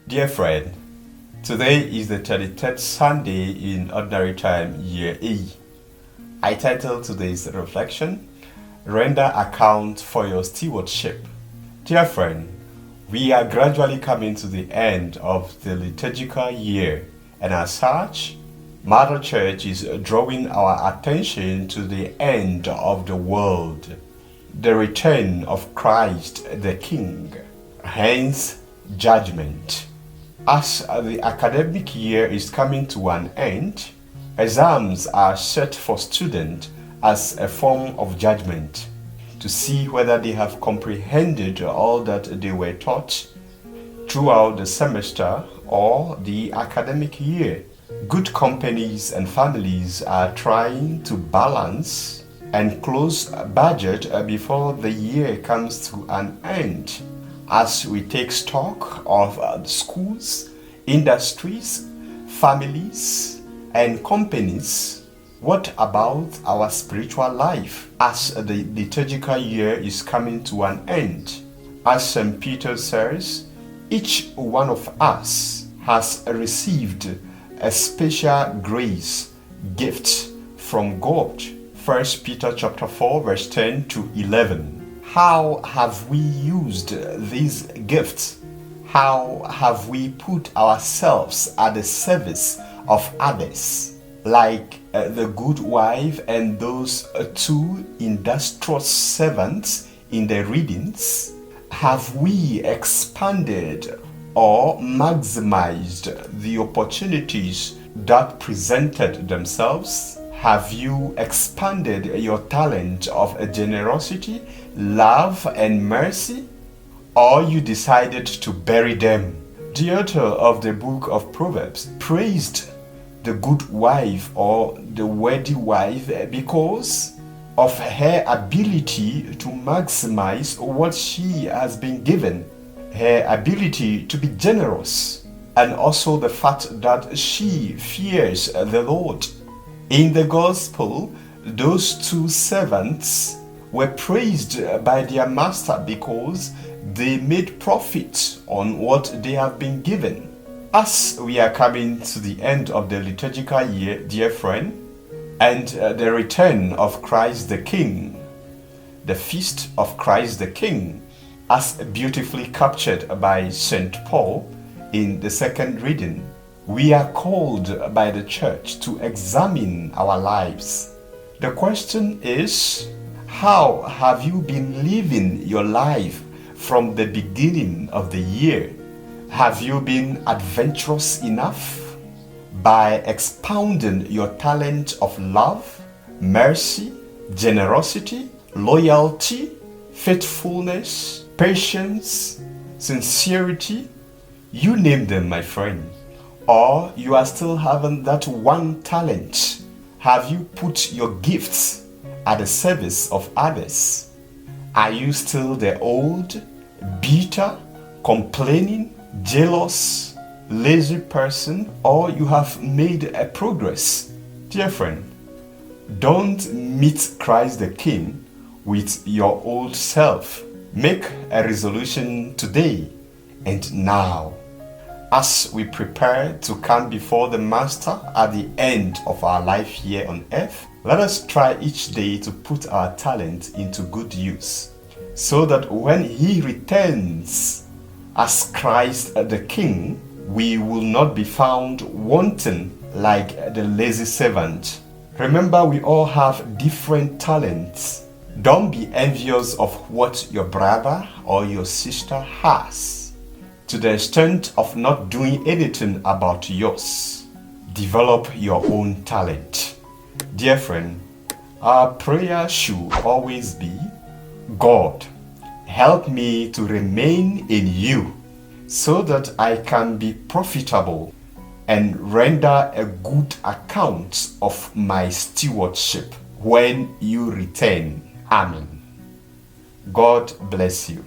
Dear friend, today is the 33rd Sunday in Ordinary Time, Year A. I titled today's reflection, Render Account for Your Stewardship. Dear friend, we are gradually coming to the end of the liturgical year, and as such, Mother Church is drawing our attention to the end of the world, the return of Christ the King, hence judgment. As the academic year is coming to an end, exams are set for students as a form of judgment to see whether they have comprehended all that they were taught throughout the semester or the academic year. Good companies and families are trying to balance and close budget before the year comes to an end. As we take stock of schools, industries, families, and companies, what about our spiritual life as the liturgical year is coming to an end? As St. Peter says, each one of us has received a special grace gift from God. 1 Peter chapter 4 verse 10 to 11. How have we used these gifts? How have we put ourselves at the service of others? Like the good wife and those two industrious servants in the readings, have we expanded or maximized the opportunities that presented themselves? Have you expanded your talent of generosity, love, and mercy? Or you decided to bury them? The author of the book of Proverbs praised the good wife or the worthy wife because of her ability to maximize what she has been given, her ability to be generous, and also the fact that she fears the Lord. In the gospel, those two servants were praised by their master because they made profit on what they have been given. As we are coming to the end of the liturgical year, dear friend, and the return of Christ the King, the feast of Christ the King, as beautifully captured by St. Paul in the second reading, we are called by the church to examine our lives. The question is, how have you been living your life from the beginning of the year? Have you been adventurous enough by expounding your talent of love, mercy, generosity, loyalty, faithfulness, patience, sincerity? You name them, my friend. Or you are still having that one talent? Have you put your gifts at the service of others? Are you still the old, bitter, complaining, jealous, lazy person, or you have made a progress? Dear friend, don't meet Christ the King with your old self. Make a resolution today and now. As we prepare to come before the Master at the end of our life here on earth, let us try each day to put our talent into good use, so that when He returns as Christ the King, we will not be found wanting like the lazy servant. Remember, we all have different talents. Don't be envious of what your brother or your sister has, to the extent of not doing anything about yours. Develop your own talent. Dear friend, our prayer should always be, God, help me to remain in you so that I can be profitable and render a good account of my stewardship when you return. Amen. God bless you.